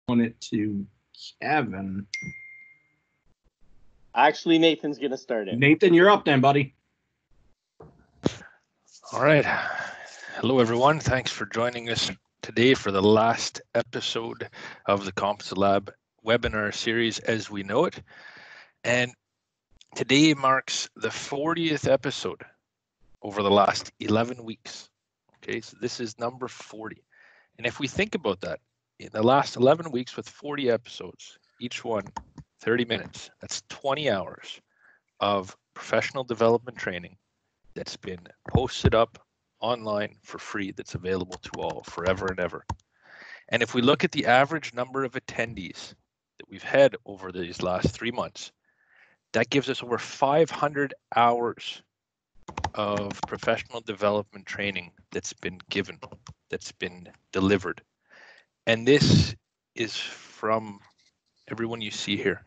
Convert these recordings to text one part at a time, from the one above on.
On it to Kevin. Actually, Nathan's going to start it. Nathan, you're up then, buddy. All right. Hello, everyone. Thanks for joining us today for the last episode of the Composite Lab webinar series as we know it. And today marks the 40th episode over the last 11 weeks. Okay, so this is number 40. And if we think about that, in the last 11 weeks with 40 episodes, each one 30 minutes, that's 20 hours of professional development training that's been posted up online for free, that's available to all forever and ever. And if we look at the average number of attendees that we've had over these last 3 months, that gives us over 500 hours of professional development training that's been given, that's been delivered. And this is from everyone you see here.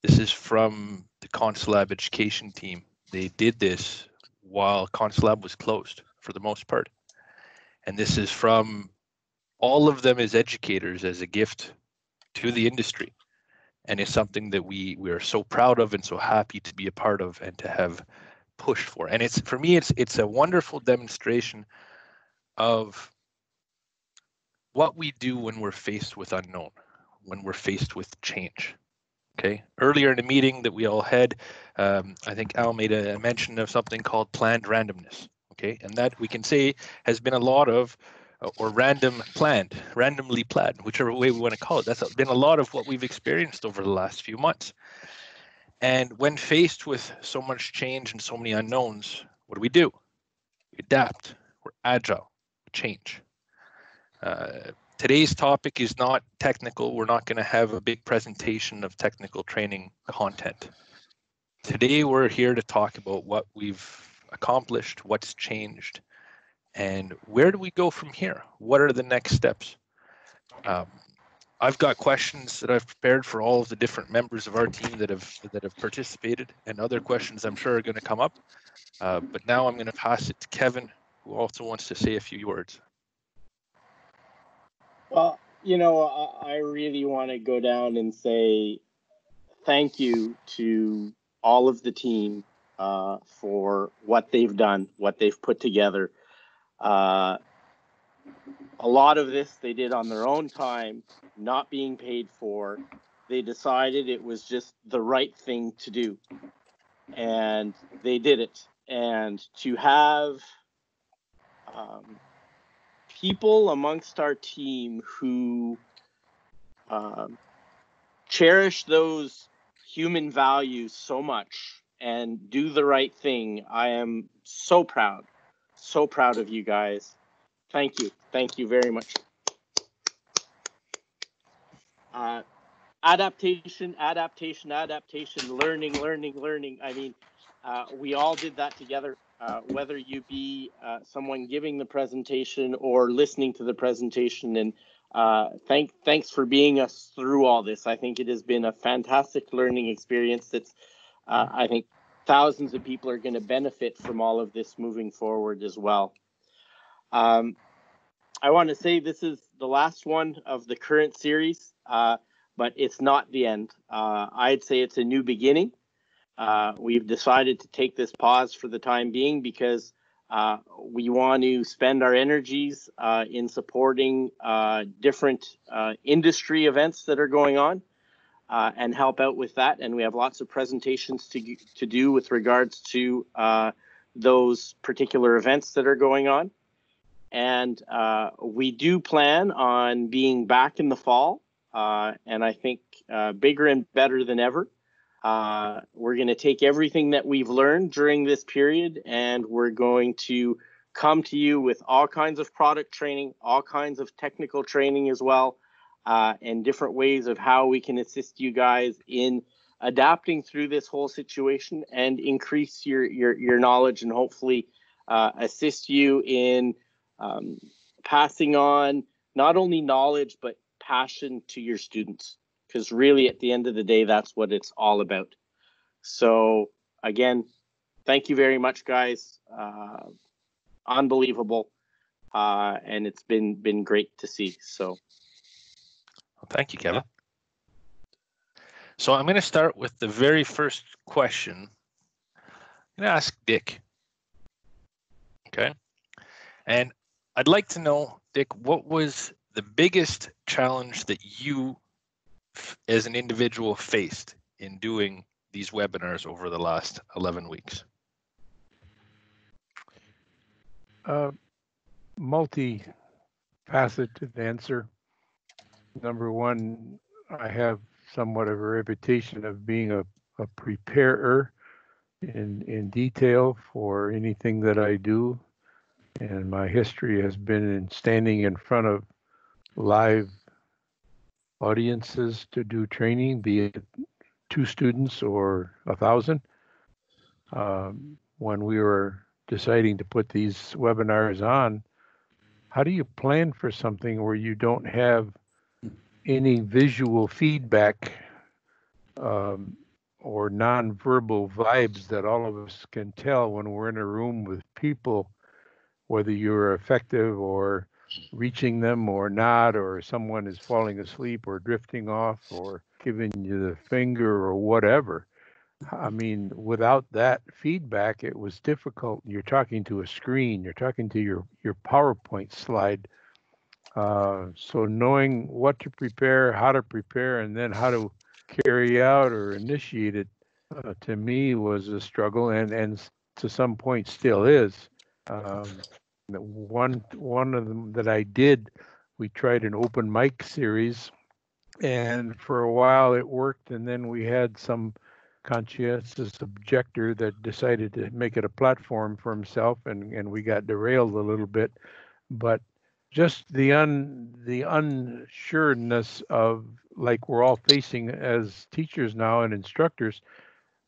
This is from the Consulab education team. They did this while Consulab was closed for the most part. And this is from all of them as educators as a gift to the industry. And it's something that we are so proud of and so happy to be a part of and to have pushed for. And it's, for me, it's a wonderful demonstration of what we do when we're faced with unknown, when we're faced with change. Okay. Earlier in the meeting that we all had, I think Al made a mention of something called planned randomness. Okay, and that we can say has been a lot of, or randomly planned, whichever way we want to call it. That's been a lot of what we've experienced over the last few months. And when faced with so much change and so many unknowns, what do? We adapt. We're agile. We change. Today's topic is not technical. We're not going to have a big presentation of technical training content. Today, we're here to talk about what we've accomplished, what's changed, and where do we go from here? What are the next steps? I've got questions that I've prepared for all of the different members of our team that have participated, and other questions I'm sure are going to come up. But now I'm going to pass it to Kevin, who also wants to say a few words. Well, I really want to go down and say thank you to all of the team for what they've done, what they've put together. A lot of this they did on their own time, not being paid for. They decided it was just the right thing to do, and they did it. And to have people amongst our team who cherish those human values so much and do the right thing, I am so proud of you guys. Thank you very much. Adaptation, learning. I mean, we all did that together, whether you be someone giving the presentation or listening to the presentation. And thanks for being us through all this. I think it has been a fantastic learning experience that's, I think thousands of people are going to benefit from all of this moving forward as well. I want to say this is the last one of the current series, but it's not the end. I'd say it's a new beginning. We've decided to take this pause for the time being because we want to spend our energies in supporting different industry events that are going on and help out with that. And we have lots of presentations to do with regards to those particular events that are going on. And we do plan on being back in the fall, and I think bigger and better than ever. We're going to take everything that we've learned during this period, and we're going to come to you with all kinds of product training, all kinds of technical training as well, and different ways of how we can assist you guys in adapting through this whole situation and increase your knowledge and hopefully assist you in passing on not only knowledge, but passion to your students. Because really, at the end of the day, that's what it's all about. So again, thank you very much, guys. Unbelievable. And it's been great to see. So Well, thank you, Kevin. So I'm going to start with the very first question. I'm going to ask Dick. Okay. And I'd like to know, Dick, what was the biggest challenge that you, as an individual, faced in doing these webinars over the last 11 weeks? Multi-faceted answer. Number one, I have somewhat of a reputation of being a preparer in detail for anything that I do. And my history has been in standing in front of live audiences to do training, be it 2 students or 1,000. When we were deciding to put these webinars on, how do you plan for something where you don't have any visual feedback or nonverbal vibes that all of us can tell when we're in a room with people, whether you're effective or reaching them or not, or someone is falling asleep or drifting off or giving you the finger or whatever. I mean, without that feedback, it was difficult. You're talking to a screen, you're talking to your PowerPoint slide. So knowing what to prepare, how to prepare, and then how to carry out or initiate it, to me was a struggle, and to some point still is. One of them that I did, we tried an open mic series, and for a while it worked, and then we had some conscientious objector that decided to make it a platform for himself, and we got derailed a little bit. But just the unsureness of, like we're all facing as teachers now and instructors,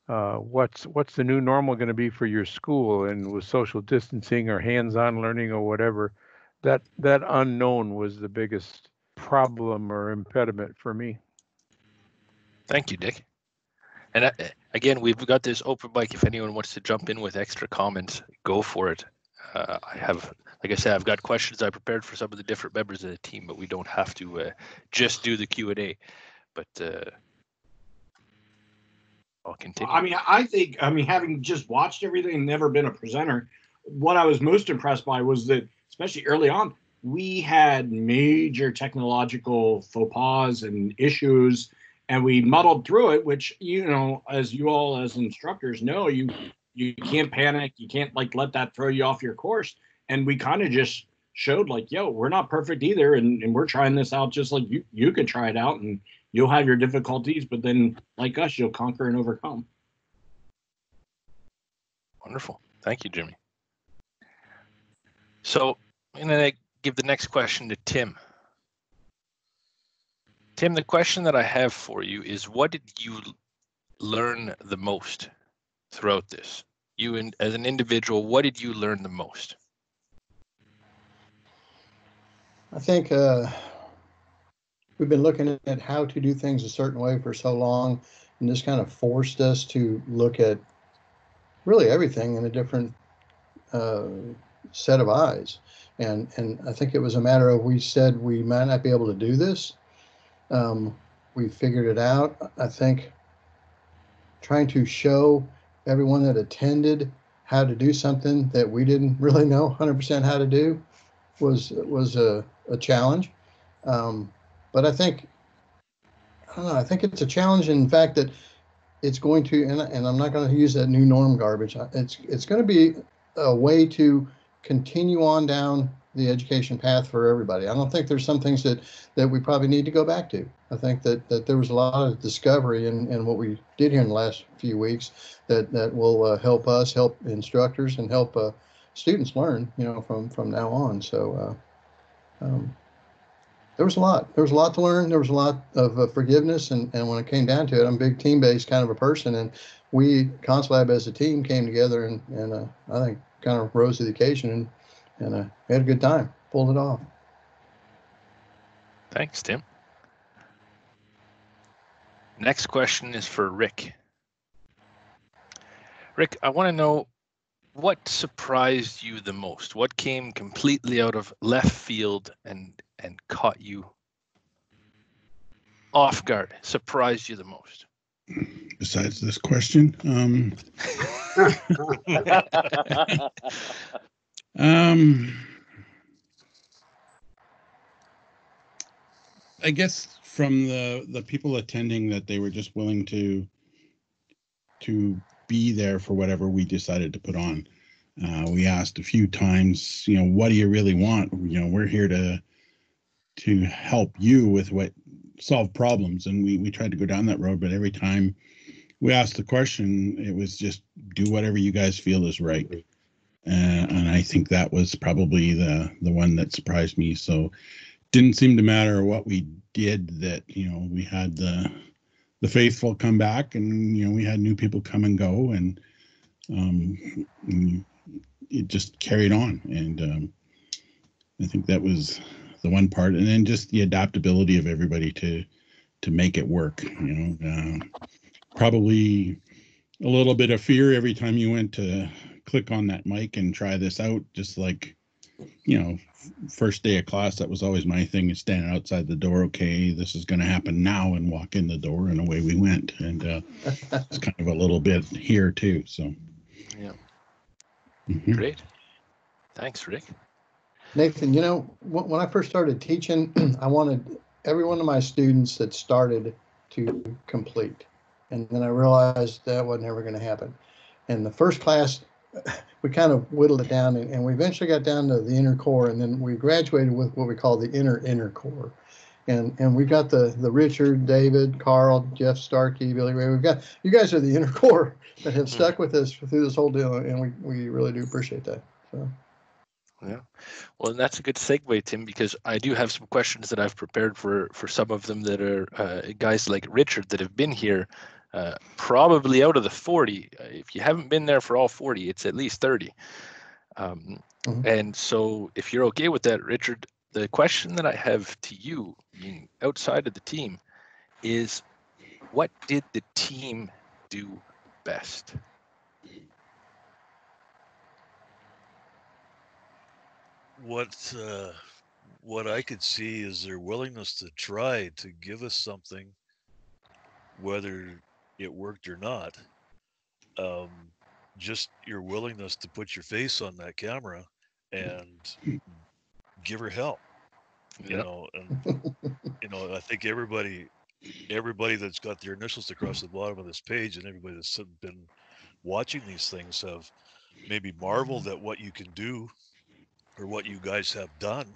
what's the new normal going to be for your school, and with social distancing or hands-on learning or whatever, that unknown was the biggest problem or impediment for me. Thank you, Dick. And again, we've got this open mic. If anyone wants to jump in with extra comments, go for it. I have, like I said, I've got questions I prepared for some of the different members of the team, but we don't have to just do the Q&A. But I'll continue. I think, having just watched everything and never been a presenter, what I was most impressed by was that, especially early on, we had major technological faux pas and issues, and we muddled through it, which, as you all as instructors know, you can't panic. You can't let that throw you off your course. And we kind of just showed yo, we're not perfect either. And we're trying this out just like you could try it out, and you'll have your difficulties, but then like us, you'll conquer and overcome. Wonderful. Thank you, Jimmy. So I'm going to give the next question to Tim. Tim, the question that I have for you is, what did you learn the most throughout this? You, as an individual, what did you learn the most? I think we've been looking at how to do things a certain way for so long, and this kind of forced us to look at really everything in a different set of eyes. And I think it was a matter of, we said we might not be able to do this. We figured it out. I think trying to show everyone that attended how to do something that we didn't really know 100% how to do was a challenge. But I think it's a challenge in fact that it's going to, and I'm not going to use that new norm garbage. It's going to be a way to continue on down the education path for everybody. I don't think there's some things that we probably need to go back to. I think that there was a lot of discovery in what we did here in the last few weeks that will help us, help instructors, and help students learn, from now on. So there was a lot. There was a lot to learn. There was a lot of forgiveness, and when it came down to it, I'm a big team-based kind of a person, and we, ConsulLab as a team, came together and I think kind of rose to the occasion and had a good time, pulled it off. Thanks, Tim. Next question is for Rick. Rick, I want to know, what surprised you the most? What came completely out of left field and caught you off guard, surprised you the most? Besides this question, I guess from the people attending, that they were just willing to be there for whatever we decided to put on. We asked a few times, what do you really want? We're here to help you with solve problems, and we tried to go down that road, but every time we asked the question, it was just do whatever you guys feel is right. And I think that was probably the one that surprised me. So didn't seem to matter what we did, that we had the faithful come back, and we had new people come and go, and it just carried on. And I think that was the one part, and then just the adaptability of everybody to make it work. Probably a little bit of fear every time you went to click on that mic and try this out, just like first day of class. That was always my thing, is stand outside the door. Okay, this is going to happen now, and walk in the door, and away we went. And it's kind of a little bit here too. So yeah. Mm-hmm. Great. Thanks, Rick. Nathan, when I first started teaching, I wanted every one of my students that started to complete. And then I realized that wasn't ever going to happen. And the first class, we kind of whittled it down, and we eventually got down to the inner core, and then we graduated with what we call the inner core. And we've got the Richard, David, Carl, Jeff Starkey, Billy Ray. You guys are the inner core that have stuck with us through this whole deal, and we really do appreciate that. So. Yeah, well, and that's a good segue, Tim, because I do have some questions that I've prepared for some of them that are guys like Richard that have been here, probably out of the 40. If you haven't been there for all 40, it's at least 30. And so if you're okay with that, Richard, the question that I have to you, being outside of the team, is what did the team do best? What I could see is their willingness to try to give us something, whether it worked or not. Just your willingness to put your face on that camera and give her help. Yep. I think everybody that's got their initials across the bottom of this page, and everybody that's been watching these things, have maybe marveled at what you can do, or what you guys have done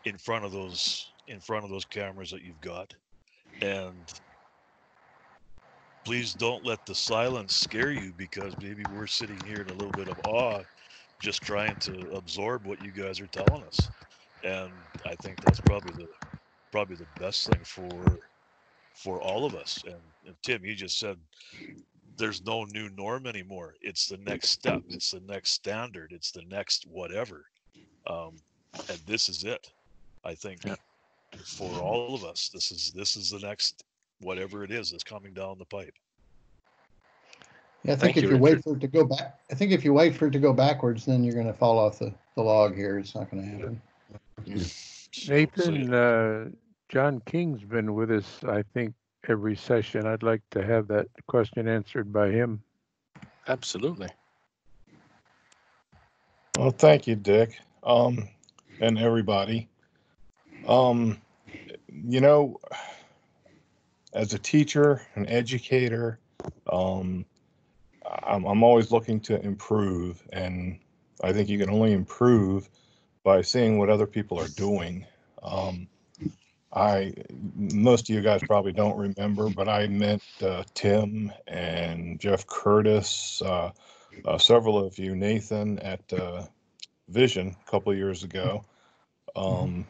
in front of those cameras that you've got. And please don't let the silence scare you, because maybe we're sitting here in a little bit of awe, just trying to absorb what you guys are telling us. And I think that's probably the best thing for all of us. And Tim, you just said there's no new norm anymore. It's the next step. It's the next standard. It's the next whatever. And this is it. I think for all of us, this is the next whatever it is that's coming down the pipe. Yeah, I think if you wait for it to go back, if you wait for it to go backwards, then you're going to fall off the log here. It's not going to happen. Nathan, John King's been with us, I think, every session. I'd like to have that question answered by him. Absolutely. Well, thank you, Dick, and everybody. As a teacher, an educator, I'm always looking to improve, and I think you can only improve by seeing what other people are doing. Most of you guys probably don't remember, but I met Tim and Jeff Curtis, several of you, Nathan, at Vision a couple of years ago, and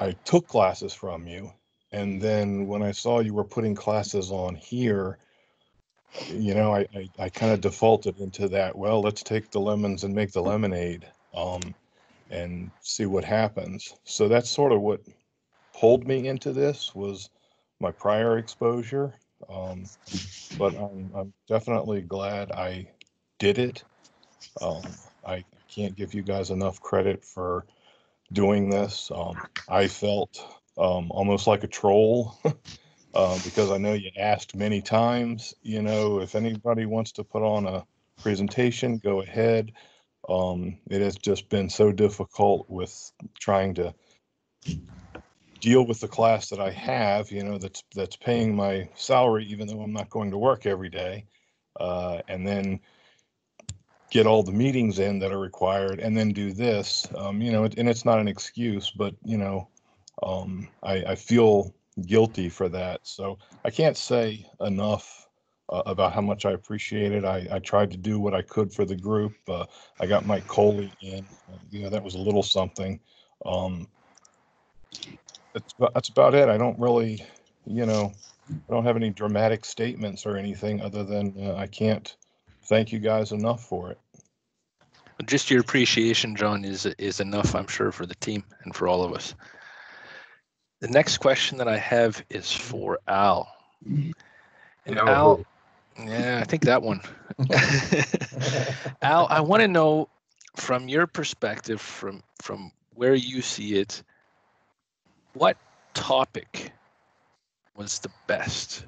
I took classes from you. And then when I saw you were putting classes on here, I kind of defaulted into that. Well, let's take the lemons and make the lemonade, and see what happens. So that's sort of what pulled me into this, was my prior exposure. But I'm definitely glad I did it. I can't give you guys enough credit for doing this. I felt almost like a troll, because I know you asked many times, if anybody wants to put on a presentation, go ahead. It has just been so difficult with trying to deal with the class that I have, that's paying my salary, even though I'm not going to work every day, and then get all the meetings in that are required, and then do this. And it's not an excuse, but I feel guilty for that. So I can't say enough about how much I appreciate it. I tried to do what I could for the group. I got Mike Coley in. That was a little something. That's about it. I don't really, I don't have any dramatic statements or anything other than I can't thank you guys enough for it. Just your appreciation, John, is enough, I'm sure, for the team and for all of us. The next question that I have is for Al. And Al, yeah, I think that one. Al, I want to know from your perspective, from where you see it, what topic was the best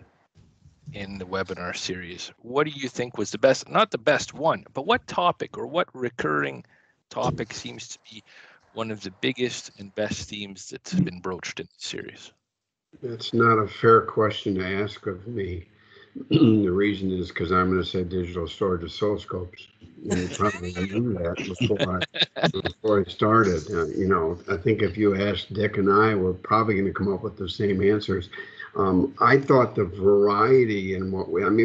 in the webinar series? What do you think was the best? Not the best one, but what topic or what recurring topic seems to be one of the biggest and best themes that's been broached in the series? That's not a fair question to ask of me. The reason is because I'm going to say digital storage oscilloscopes. And you probably knew that before I started. I think if you asked Dick and I, we're probably going to come up with the same answers. I thought the variety in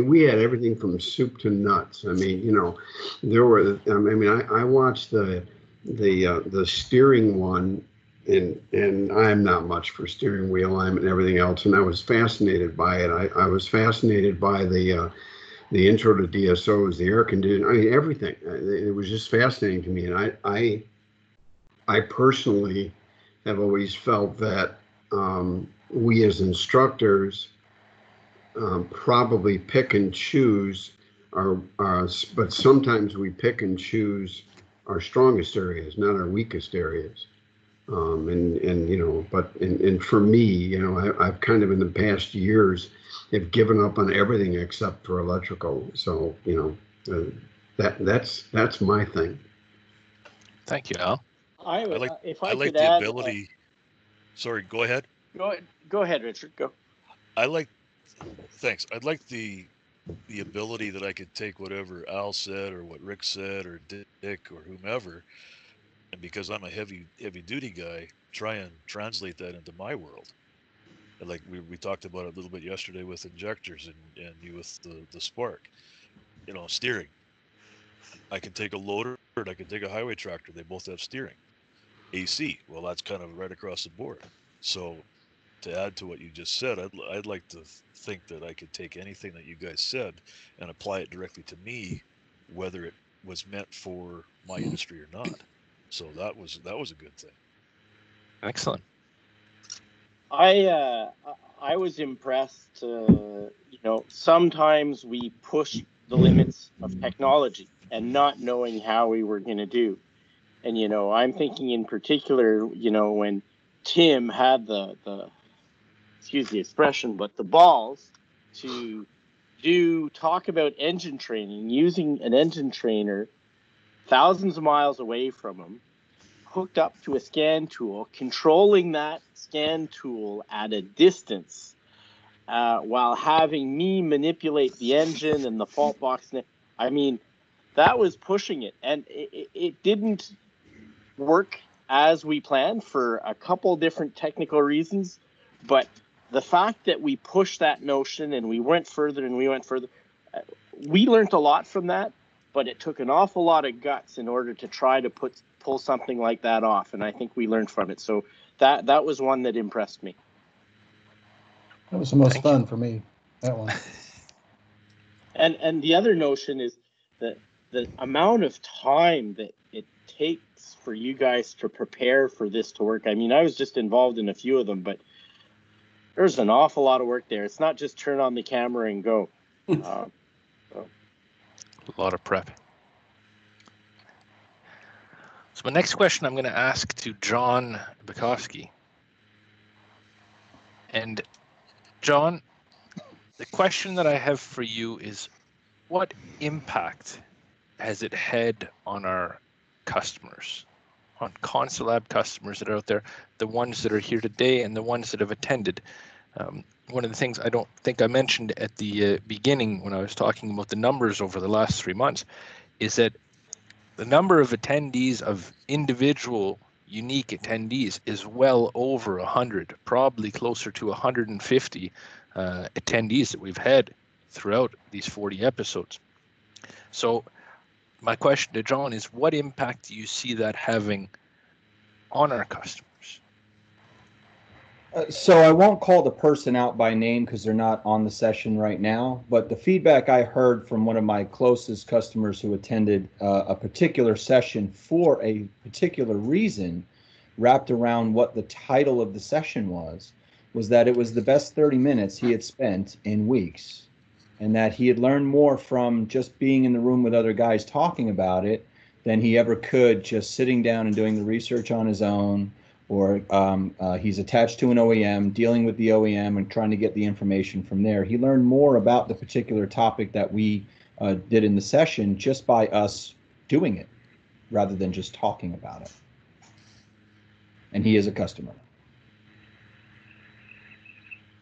we had everything from soup to nuts. I watched the steering one, and I'm not much for steering wheel alignment and everything else, and I was fascinated by it. I was fascinated by the intro to DSOs, the air conditioning, everything. It was just fascinating to me, and I personally have always felt that we as instructors probably pick and choose but sometimes we pick and choose our strongest areas, not our weakest areas. And for me, I've kind of in the past years have given up on everything except for electrical. So, that's my thing. Thank you, Al. I like could the add, ability. Sorry, go ahead. Go ahead, Richard. Go. Thanks. I'd like the ability that I could take whatever Al said or what Rick said or Dick or whomever, and because I'm a heavy duty guy, try and translate that into my world. And like we talked about it a little bit yesterday with injectors and you with the spark. Steering. I can take a loader and I can take a highway tractor. They both have steering. AC. Well, that's kind of right across the board. So to add to what you just said, I'd like to think that I could take anything that you guys said and apply it directly to me, whether it was meant for my industry or not. So that was a good thing. Excellent. I was impressed. Sometimes we push the limits of technology and not knowing how we were going to do. And I'm thinking in particular, when Tim had the excuse the expression, but the balls to talk about engine training using an engine trainer thousands of miles away from him, hooked up to a scan tool, controlling that scan tool at a distance, while having me manipulate the engine and the fault box. That was pushing it, and it didn't work as we planned for a couple different technical reasons, but the fact that we pushed that notion and we went further, we learned a lot from that, but it took an awful lot of guts in order to try to pull something like that off, and I think we learned from it. So that was one that impressed me. That was the most fun for me, that one. And the other notion is that the amount of time that it takes for you guys to prepare for this to work. I was just involved in a few of them, but there's an awful lot of work there. It's not just turn on the camera and go. A lot of prep. So my next question I'm going to ask to John Bukowski. And John, the question that I have for you is, what impact has it had on our customers, on ConsulLab customers that are out there, the ones that are here today and the ones that have attended? One of the things I don't think I mentioned at the beginning when I was talking about the numbers over the last 3 months is that the number of attendees, of individual unique attendees, is well over 100, probably closer to 150 attendees that we've had throughout these 40 episodes. So my question to John is, what impact do you see that having on our customers? So I won't call the person out by name because they're not on the session right now, but the feedback I heard from one of my closest customers who attended a particular session for a particular reason, wrapped around what the title of the session was that it was the best 30 minutes he had spent in weeks, and that he had learned more from just being in the room with other guys talking about it than he ever could just sitting down and doing the research on his own, or he's attached to an OEM, dealing with the OEM and trying to get the information from there. He learned more about the particular topic that we did in the session just by us doing it, rather than just talking about it. And he is a customer.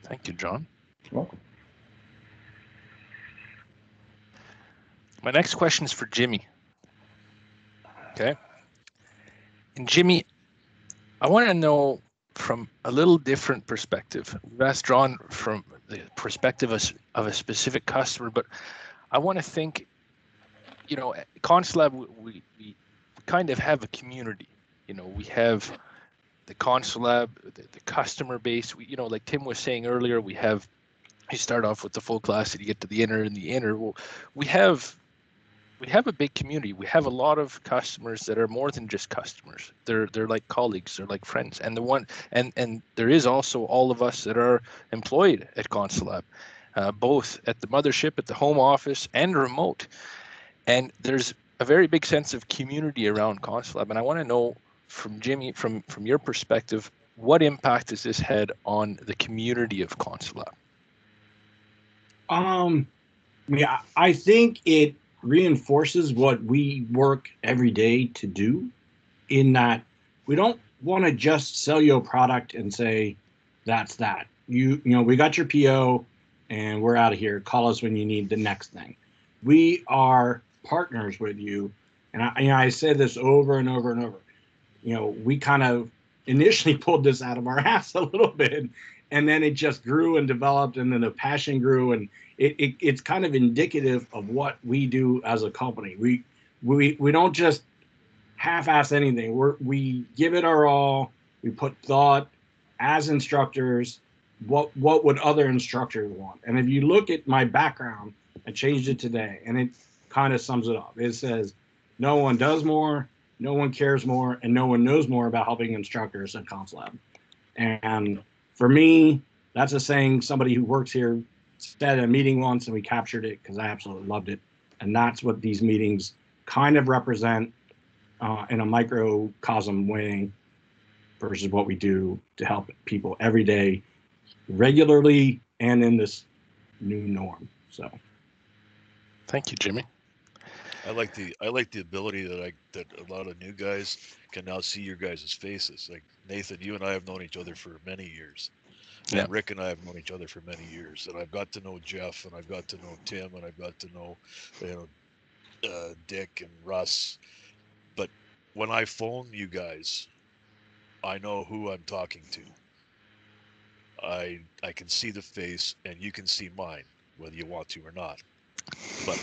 Thank you, John. You're welcome. My next question is for Jimmy. Okay. And Jimmy, I want to know from a little different perspective. We've asked John from the perspective of a specific customer, but I want to think, you know, at ConsulLab, we kind of have a community. You know, we have the ConsulLab, the customer base. We, you know, like Tim was saying earlier, you start off with the full class and you get to the inner and the inner. Well, we have a big community. We have a lot of customers that are more than just customers. They're like colleagues, they're like friends. And and there is also all of us that are employed at ConsulLab, both at the mothership, at the home office, and remote. And there's a very big sense of community around ConsulLab. And I want to know from Jimmy, from your perspective, what impact has this had on the community of ConsulLab? Yeah, I think it reinforces what we work every day to do, in that we don't want to just sell you a product and say that's that. You know, we got your PO and we're out of here. Call us when you need the next thing. We are partners with you, and I said this over and over and over. You know, we kind of initially pulled this out of our ass a little bit, and then it just grew and developed, and then the passion grew, and it's kind of indicative of what we do as a company. We don't just half-ass anything. We give it our all. We put thought as instructors. What would other instructors want? And if you look at my background, I changed it today, and it kind of sums it up. It says, no one does more, no one cares more, and no one knows more about helping instructors at ConsulLab. And for me, that's a saying somebody who works here said at a meeting once, and we captured it because I absolutely loved it. And that's what these meetings kind of represent in a microcosm way versus what we do to help people every day, regularly, and in this new norm. So thank you, Jimmy. I like the ability that a lot of new guys can now see your guys' faces. Like Nathan, you and I have known each other for many years. And Yeah. Rick and I have known each other for many years. And I've got to know Jeff, and I've got to know Tim, and I've got to know, Dick and Russ. But when I phone you guys, I know who I'm talking to. I can see the face, and you can see mine, whether you want to or not. But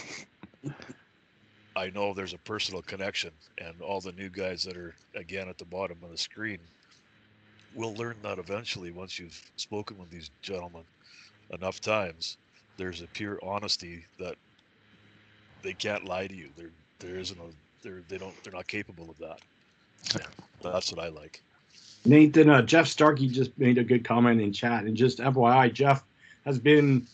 I know there's a personal connection, and all the new guys that are, again, at the bottom of the screen will learn that eventually once you've spoken with these gentlemen enough times. There's a pure honesty that they can't lie to you. They're not capable of that. And that's what I like. Nathan, Jeff Starkey just made a good comment in chat, and just FYI, Jeff has been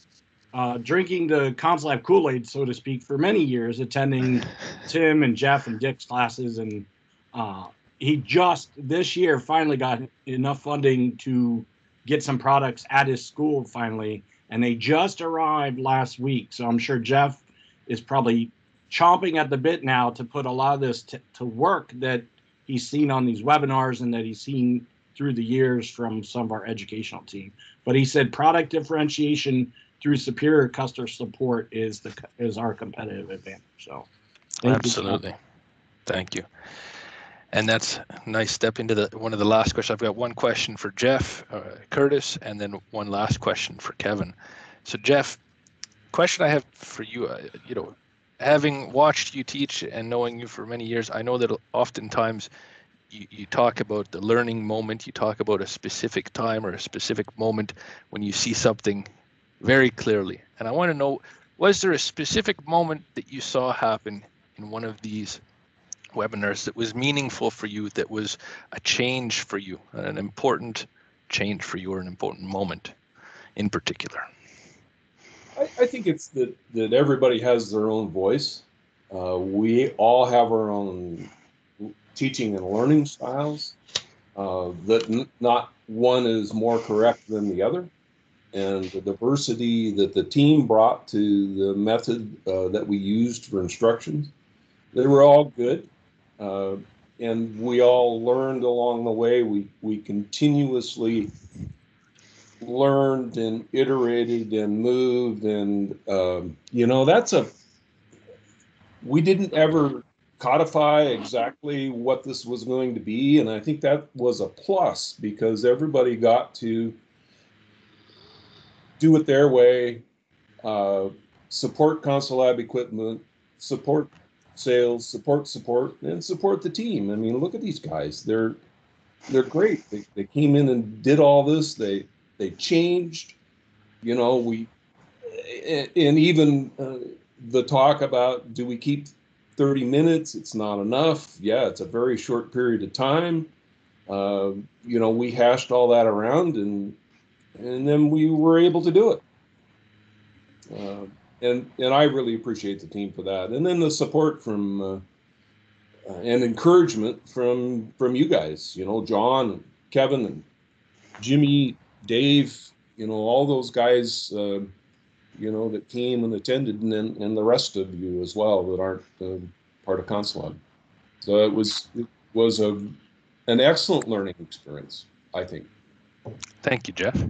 drinking the ConsulLab Kool-Aid, so to speak, for many years, attending Tim and Jeff and Dick's classes, and he just this year finally got enough funding to get some products at his school finally, and they just arrived last week. So I'm sure Jeff is probably chomping at the bit now to put a lot of this to work that he's seen on these webinars and that he's seen through the years from some of our educational team. But he said product differentiation through superior customer support is our competitive advantage. So absolutely. Thank you. And that's a nice step into one of the last questions. I've got one question for Jeff, Curtis, and then one last question for Kevin. So Jeff, question I have for you, having watched you teach and knowing you for many years, I know that oftentimes you talk about the learning moment, you talk about a specific time or a specific moment when you see something very clearly. And I want to know, was there a specific moment that you saw happen in one of these webinars that was meaningful for you, that was a change for you, an important change for you, or an important moment in particular? I think it's that everybody has their own voice. We all have our own teaching and learning styles, that not one is more correct than the other. And the diversity that the team brought to the method that we used for instructions, they were all good. And we all learned along the way. We continuously learned and iterated and moved. And, we didn't ever codify exactly what this was going to be. And I think that was a plus, because everybody got to do it their way, support Console Lab equipment, support sales, support, and support the team. I mean, look at these guys. They're great. They came in and did all this. They changed, and even the talk about, do we keep 30 minutes? It's not enough. Yeah, it's a very short period of time. We hashed all that around, and then we were able to do it. And I really appreciate the team for that. And then the support from and encouragement from you guys, John, Kevin, and Jimmy, Dave, all those guys, that came and attended, and the rest of you as well that aren't part of Console Lab. So it was an excellent learning experience, I think. Thank you, Jeff.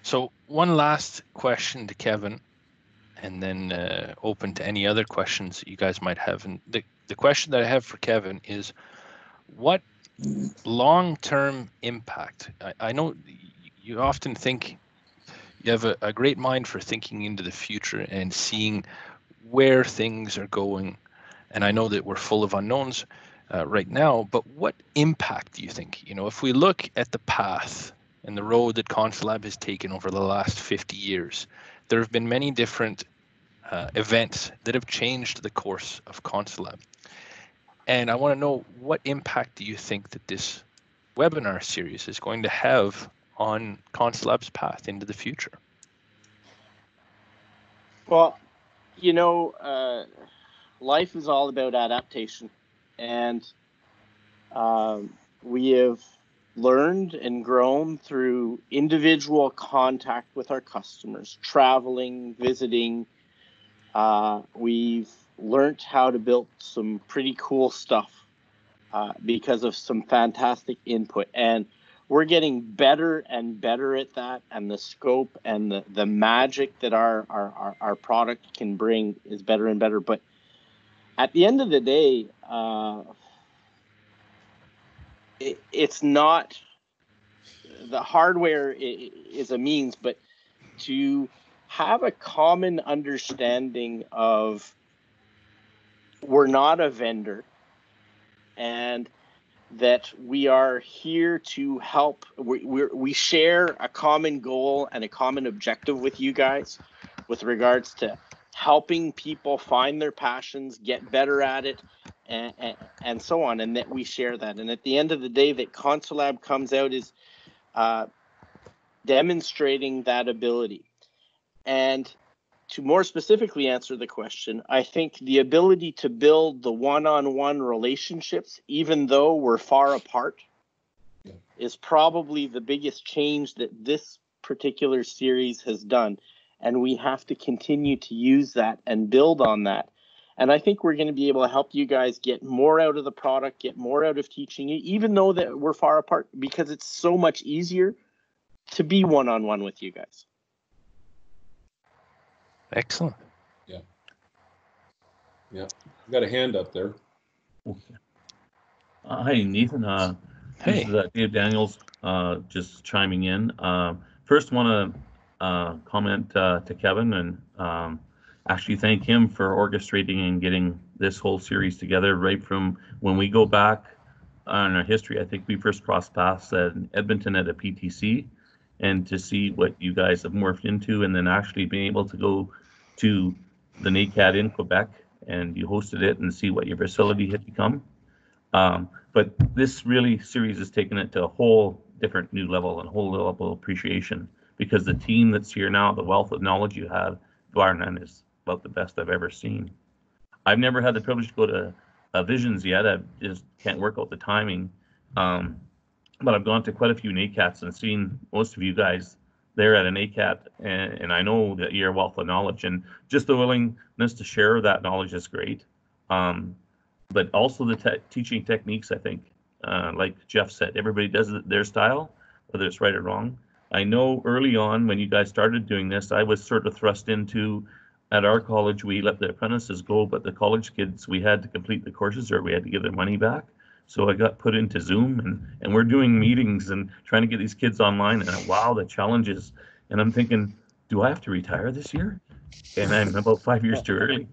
So one last question to Kevin, and then open to any other questions that you guys might have. And the question that I have for Kevin is, what long-term impact? I know you often think you have a great mind for thinking into the future and seeing where things are going. And I know that we're full of unknowns right now, but what impact do you think? If we look at the path and the road that Console Lab has taken over the last 50 years, there have been many different events that have changed the course of Console Lab. And I want to know, what impact do you think that this webinar series is going to have on Console Lab's path into the future? Well, life is all about adaptation. And we have learned and grown through individual contact with our customers, traveling, visiting. We've learned how to build some pretty cool stuff because of some fantastic input. And we're getting better and better at that. And the scope and the magic that our product can bring is better and better. But at the end of the day, it's not the hardware is a means, but to have a common understanding of we're not a vendor, and that we are here to help. We share a common goal and a common objective with you guys with regards to helping people find their passions, get better at it, and so on, and that we share that. And at the end of the day, that Console Lab comes out is demonstrating that ability. And to more specifically answer the question, I think the ability to build the one-on-one relationships, even though we're far apart, is probably the biggest change that this particular series has done. And we have to continue to use that and build on that. And I think we're going to be able to help you guys get more out of the product, get more out of teaching, even though that we're far apart, because it's so much easier to be one-on-one with you guys. Excellent. Yeah. Yeah. You got a hand up there. Hi, Nathan. Hey. This is Dave Daniels, just chiming in. First, want to comment to Kevin and actually thank him for orchestrating and getting this whole series together right from when we go back on our history. I think we first crossed paths at Edmonton at a PTC, and to see what you guys have morphed into, and then actually being able to go to the NACAD in Quebec, and you hosted it, and see what your facility had become. But this really series has taken it to a whole different new level and a whole level of appreciation, because the team that's here now, the wealth of knowledge you have, bar none, is about the best I've ever seen. I've never had the privilege to go to Visions yet. I just can't work out the timing. But I've gone to quite a few NACATs and seen most of you guys there at an NACAT, and I know that you're a wealth of knowledge, and just the willingness to share that knowledge is great. But also the teaching techniques, I think, like Jeff said, everybody does it their style, whether it's right or wrong. I know early on when you guys started doing this, I was sort of thrust into, at our college, we let the apprentices go, but the college kids, we had to complete the courses or we had to give their money back. So I got put into Zoom, and we're doing meetings and trying to get these kids online, and wow, the challenges. And I'm thinking, do I have to retire this year? And I'm about 5 years too early.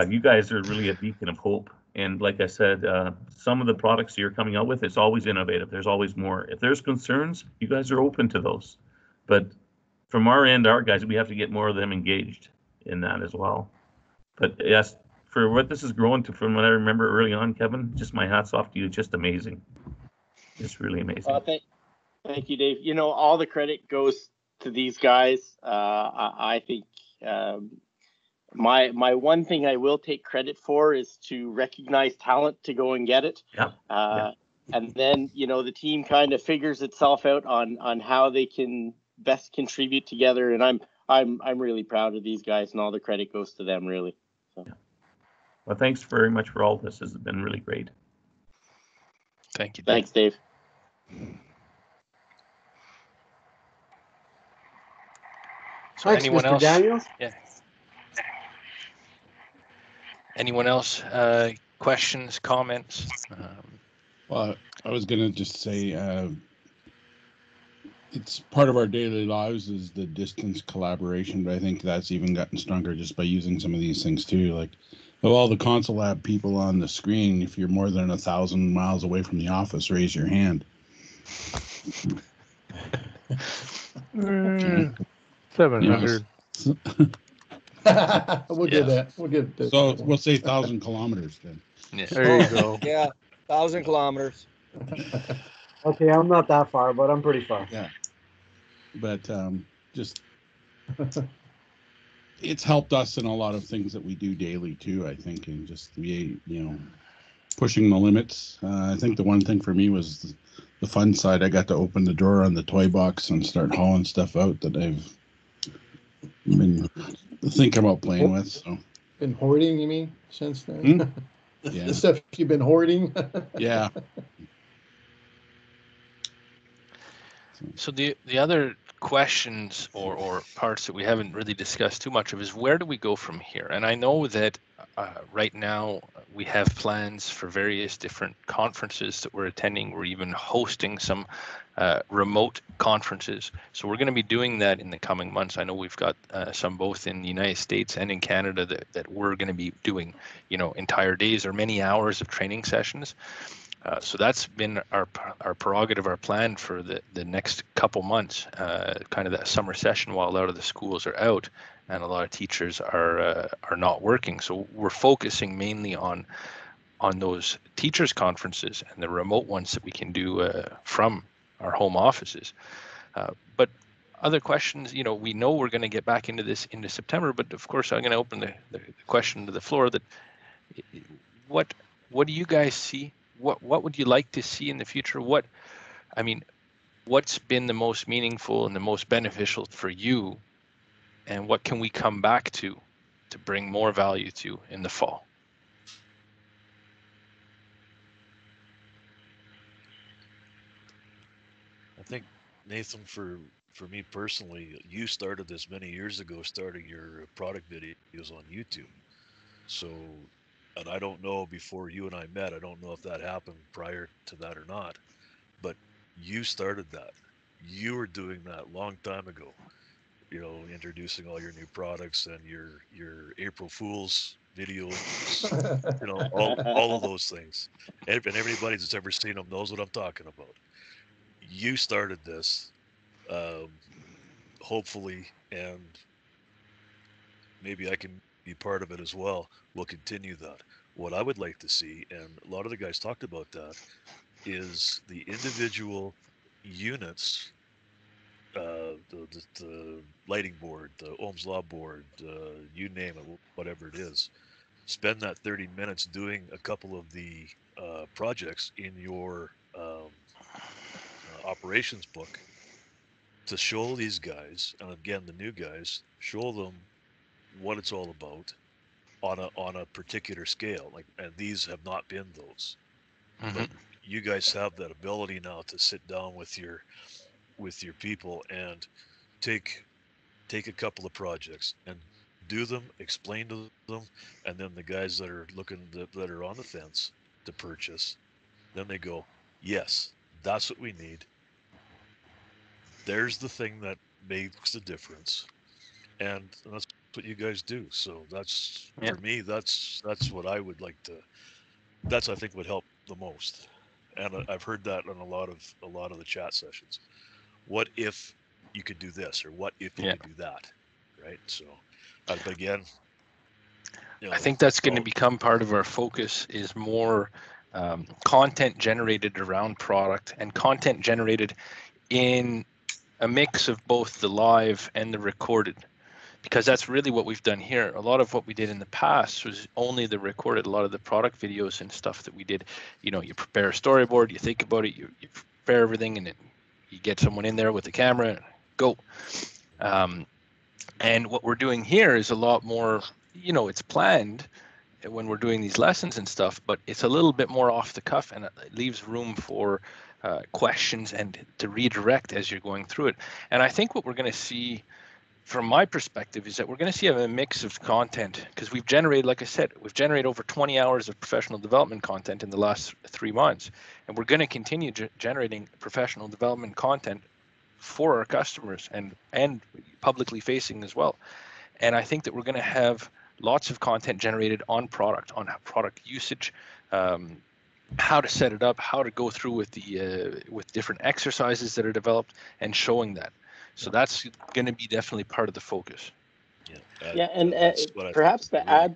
You guys are really a beacon of hope. And like I said, some of the products you're coming out with, it's always innovative. There's always more. If there's concerns, you guys are open to those. But from our end, our guys, we have to get more of them engaged in that as well. But yes, for what this is growing to, from what I remember early on, Kevin, just my hat's off to you. Just amazing. It's really amazing. Thank you, Dave. You know, all the credit goes to these guys. I think my one thing I will take credit for is to recognize talent to go and get it. Yeah. And then, you know, the team kind of figures itself out on how they can best contribute together. And I'm really proud of these guys, and all the credit goes to them, really. So. Yeah. Well, thanks very much for all this. This has been really great. Thank you, Dave. Thanks, Dave. So Thanks, anyone Mr. else? Daniels. Yeah. Anyone else? Questions, comments? Well, I was going to just say it's part of our daily lives is the distance collaboration, but I think that's even gotten stronger just by using some of these things too. Like of all the Console Lab people on the screen, if you're more than 1,000 miles away from the office, raise your hand. 700. We'll get that. We'll get that. So we'll say 1,000 kilometers then. Yeah. There you go. Yeah, 1,000 kilometers. Okay, I'm not that far, but I'm pretty far. Yeah. But just it's helped us in a lot of things that we do daily too, I think, and just pushing the limits. I think the one thing for me was the fun side. I got to open the drawer on the toy box and start hauling stuff out that I've been thinking about playing with. So Been hoarding, you mean, since then? Yeah. The stuff you've been hoarding? Yeah. So the other questions or parts that we haven't really discussed too much of is where do we go from here? And I know that right now we have plans for various different conferences that we're attending. We're even hosting some remote conferences. So we're going to be doing that in the coming months. I know we've got some both in the United States and in Canada that we're going to be doing, entire days or many hours of training sessions. So that's been our prerogative, our plan for the next couple months, kind of that summer session while a lot of the schools are out and a lot of teachers are not working. So we're focusing mainly on those teachers conferences and the remote ones that we can do from our home offices. But other questions, we know we're going to get back into this into September, but of course I'm going to open the question to the floor that what do you guys see? What would you like to see in the future? What I mean, what's been the most meaningful and the most beneficial for you, and what can we come back to bring more value to in the fall? I think, Nathan, for me personally, you started this many years ago, starting your product videos on YouTube. So, and I don't know, before you and I met, I don't know if that happened prior to that or not, but you started that. You were doing that long time ago. You know, introducing all your new products and your April Fool's videos. You know, all of those things. And everybody that's ever seen them knows what I'm talking about. You started this, um, hopefully, and maybe I can be part of it as well. We'll continue that. What I would like to see, and a lot of the guys talked about that, is the individual units, the lighting board, the Ohm's Law board, you name it, whatever it is. Spend that 30 minutes doing a couple of the projects in your operations book to show these guys, and again, the new guys, show them what it's all about on a particular scale. Like, and these have not been those. But you guys have that ability now to sit down with your people and take a couple of projects and do them, explain to them, and then the guys that are that are on the fence to purchase, then they go, yes, that's what we need. There's the thing that makes the difference, and that's what you guys do. So that's, for me, that's what I would like to. That's, I think, would help the most. And I've heard that on a lot of the chat sessions. What if you could do this, or what if you could do that, right? So, but again, I think that's going to become part of our focus, is more content generated around product, and content generated in a mix of both the live and the recorded, because that's really what we've done here. A lot of what we did in the past was only the recorded. A lot of the product videos and stuff that we did, you know, you prepare a storyboard, you think about it, you prepare everything, and then you get someone in there with the camera and go. And what we're doing here is a lot more, you know, it's planned when we're doing these lessons and stuff, but it's a little bit more off the cuff, and it leaves room for questions and to redirect as you're going through it. And I think what we're going to see, from my perspective, is that we're going to see a mix of content, because we've generated, like I said, we've generated over 20 hours of professional development content in the last 3 months, and we're going to continue generating professional development content for our customers and publicly facing as well. And I think that we're going to have lots of content generated on product usage, how to set it up, how to go through with the with different exercises that are developed, and showing that. So that's going to be definitely part of the focus. And perhaps to add,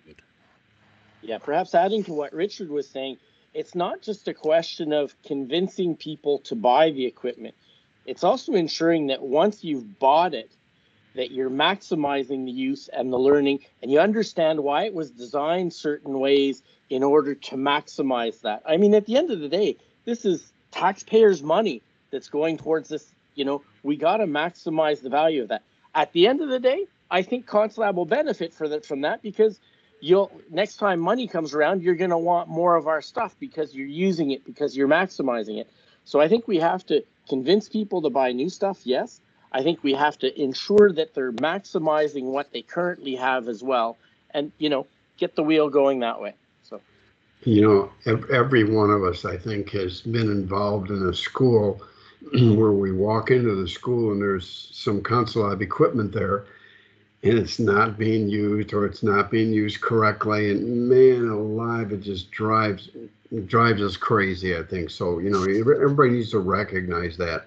perhaps adding to what Richard was saying, it's not just a question of convincing people to buy the equipment. It's also ensuring that once you've bought it, that you're maximizing the use and the learning, and you understand why it was designed certain ways in order to maximize that. I mean, at the end of the day, this is taxpayers' money that's going towards this. You know, we got to maximize the value of that. At the end of the day, I think ConstLab will benefit from that, because next time money comes around, you're going to want more of our stuff because you're using it, because you're maximizing it. So I think we have to convince people to buy new stuff, yes. I think we have to ensure that they're maximizing what they currently have as well, and, you know, get the wheel going that way. So, you know, every one of us, I think, has been involved in a school where we walk into the school and there's some ConstLab equipment there, and it's not being used, or it's not being used correctly, and man alive, it just drives us crazy, I think. So, you know, everybody needs to recognize that.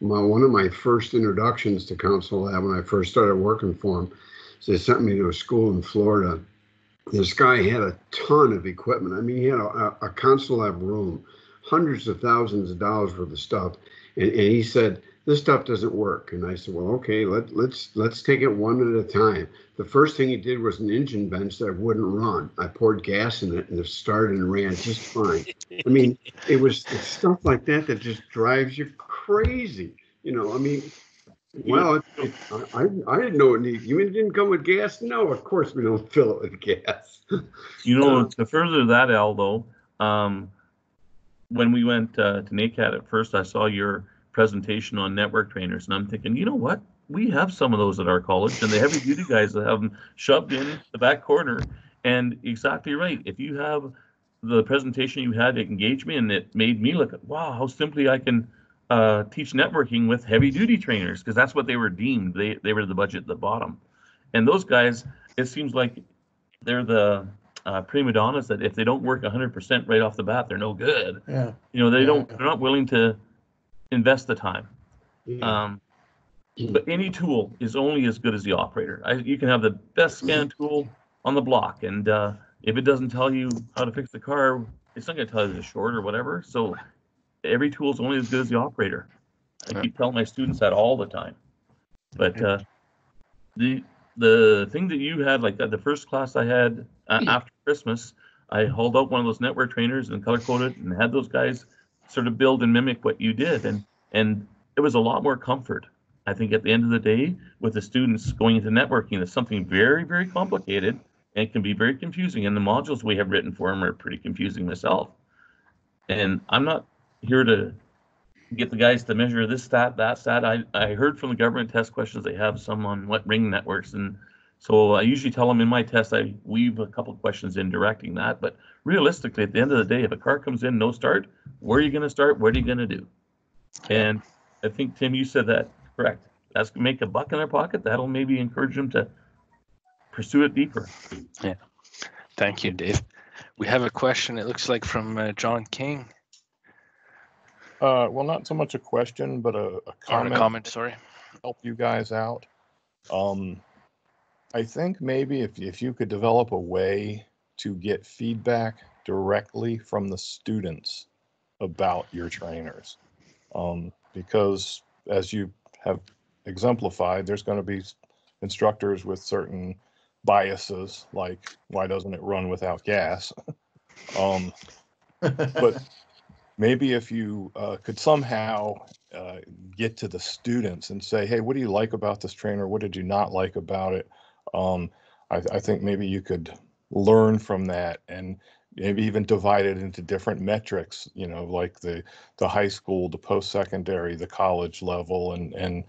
One of my first introductions to ConstLab, when I first started working for them, so they sent me to a school in Florida. This guy had a ton of equipment. I mean, he had a ConstLab room, hundreds of thousands of dollars worth of stuff. And he said, this stuff doesn't work. And I said, well, okay, let's take it one at a time. The first thing he did was an engine bench that wouldn't run. I poured gas in it, and it started and ran just fine. I mean, it's stuff like that just drives you crazy. I mean, well, I didn't know it needed. You didn't come with gas? No, of course we don't fill it with gas. To further that, Al, though, when we went to NACAT at first, I saw your presentation on network trainers, and I'm thinking, you know what? We have some of those at our college, and the heavy duty guys that have them shoved in the back corner. And exactly right. If you have the presentation you had, it engaged me, and it made me look at, wow, how simply I can teach networking with heavy duty trainers, because that's what they were deemed. They were the budget at the bottom. And those guys, it seems like they're the prima donnas that if they don't work 100% right off the bat, they're no good. Yeah. They're not willing to invest the time. Yeah. But any tool is only as good as the operator. You can have the best scan tool on the block, and if it doesn't tell you how to fix the car, it's not going to tell you the short or whatever. So every tool is only as good as the operator. I keep telling my students that all the time. But the thing that you had, like the first class I had after Christmas, I hauled out one of those network trainers and color coded and had those guys sort of build and mimic what you did, and it was a lot more comfort. I think at the end of the day, with the students going into networking, it's something very, very complicated and it can be very confusing. And the modules we have written for them are pretty confusing myself. And I'm not here to get the guys to measure this stat, that stat. I heard from the government test questions they have some on what ring networks, and so I usually tell them in my test I weave a couple of questions in directing that. But realistically, at the end of the day, if a car comes in no start, where are you going to start? What are you going to do? And I think, Tim, you said that correct. That's going to make a buck in their pocket. That'll maybe encourage them to pursue it deeper. Yeah. Thank you, Dave. We have a question, it looks like, from John King. Well, not so much a question, but a comment. Or a comment, sorry. Help you guys out. I think maybe if you could develop a way to get feedback directly from the students about your trainers, because as you have exemplified, there's going to be instructors with certain biases, like why doesn't it run without gas? But maybe if you could somehow get to the students and say, hey, what do you like about this trainer? What did you not like about it? I think maybe you could learn from that and maybe even divide it into different metrics, like the high school, the post-secondary, the college level, and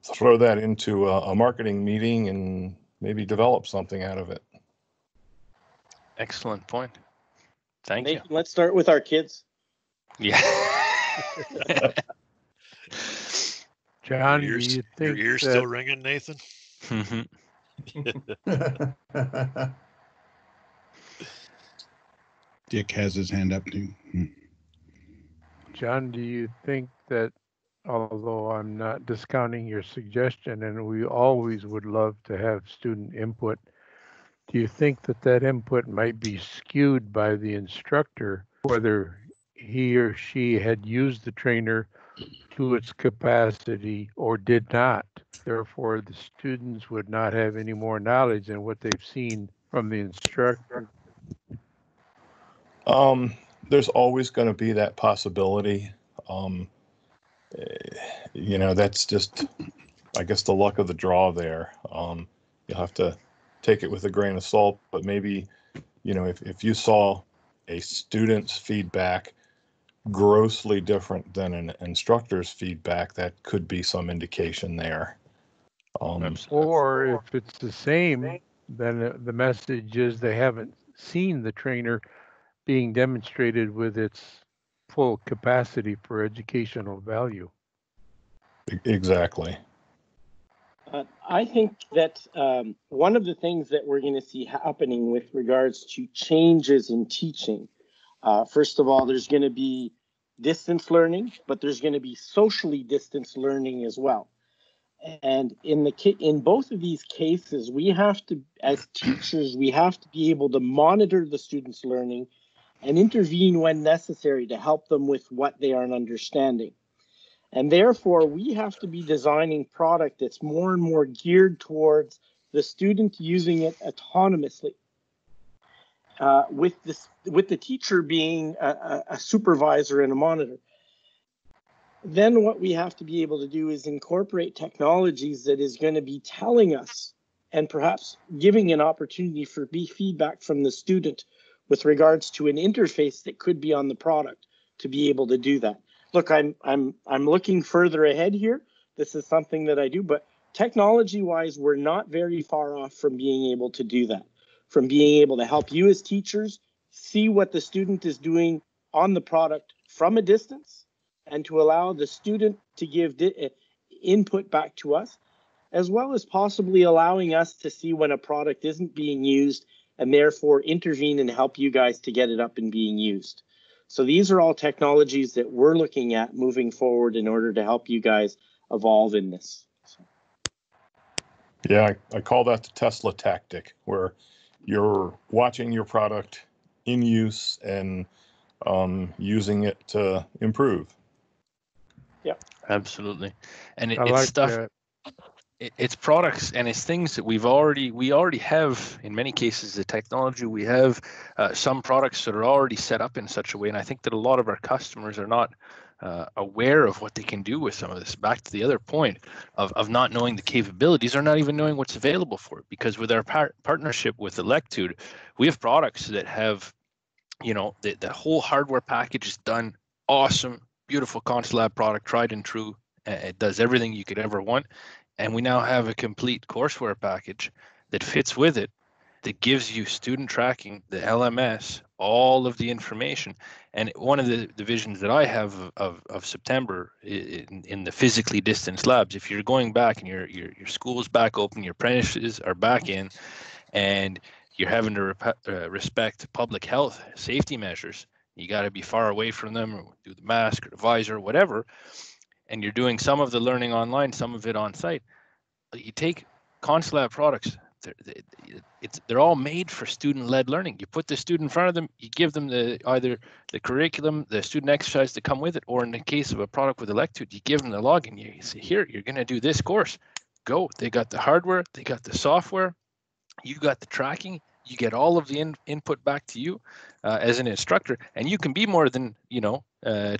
throw that into a marketing meeting and maybe develop something out of it. Excellent point. Thank Nathan, you. let's start with our kids. Yeah. John, do you think your ears that... still ringing, Nathan? Dick has his hand up too. John, do you think that, although I'm not discounting your suggestion, and we always would love to have student input, do you think that that input might be skewed by the instructor, whether he or she had used the trainer to its capacity or did not? Therefore, the students would not have any more knowledge than what they've seen from the instructor. There's always going to be that possibility. That's just, I guess, the luck of the draw there. You'll have to take it with a grain of salt, but maybe, if you saw a student's feedback grossly different than an instructor's feedback, that could be some indication there. Or if it's the same, then the message is they haven't seen the trainer being demonstrated with its full capacity for educational value. Exactly. I think that one of the things that we're going to see happening with regards to changes in teaching, first of all, there's going to be distance learning, but there's going to be socially distanced learning as well. And in both of these cases, we have to, as teachers, we have to be able to monitor the students' learning and intervene when necessary to help them with what they aren't understanding. And therefore, we have to be designing product that's more and more geared towards the student using it autonomously, with the teacher being a supervisor and a monitor. Then what we have to be able to do is incorporate technologies that is going to be telling us and perhaps giving an opportunity for feedback from the student with regards to an interface that could be on the product to be able to do that. Look, I'm looking further ahead here. This is something that I do, but technology-wise, we're not very far off from being able to do that, from being able to help you as teachers see what the student is doing on the product from a distance, and to allow the student to give input back to us, as well as possibly allowing us to see when a product isn't being used and therefore intervene and help you guys to get it up and being used. So these are all technologies that we're looking at moving forward in order to help you guys evolve in this. Yeah, I call that the Tesla tactic, where you're watching your product in use and using it to improve. Yeah, absolutely. And I it's like stuff. that. It's products and it's things that we already have in many cases the technology. We have some products that are already set up in such a way, and I think that a lot of our customers are not aware of what they can do with some of this. Back to the other point of not knowing the capabilities or not even knowing what's available for it, because with our partnership with Electude, we have products that have, you know, the whole hardware package is done, awesome, beautiful console lab product, tried and true. It does everything you could ever want. And we now have a complete courseware package that fits with it, that gives you student tracking, the LMS, all of the information. And one of the visions that I have of September in the physically distanced labs, if you're going back and your school's back open, your apprentices are back in, and you're having to respect public health safety measures, you got to be far away from them, or do the mask or the visor, whatever. And you're doing some of the learning online, some of it on site. You take Consulab products, they're all made for student-led learning. You put the student in front of them, you give them either the curriculum, the student exercise to come with it, or in the case of a product with Electude, you give them the login. You say, here, you're going to do this course. Go. They got the hardware, they got the software, you got the tracking, you get all of the input back to you as an instructor, and you can be more than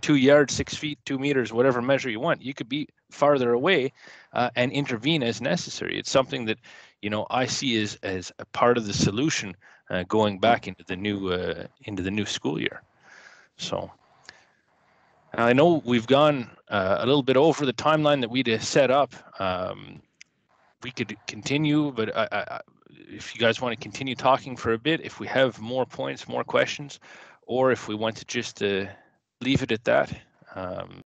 2 yards, 6 feet, 2 meters, whatever measure you want. You could be farther away and intervene as necessary. It's something that I see as a part of the solution going back into the new school year. So I know we've gone a little bit over the timeline that we'd set up. We could continue, but if you guys want to continue talking for a bit, if we have more points, more questions, or if we want to just leave it at that.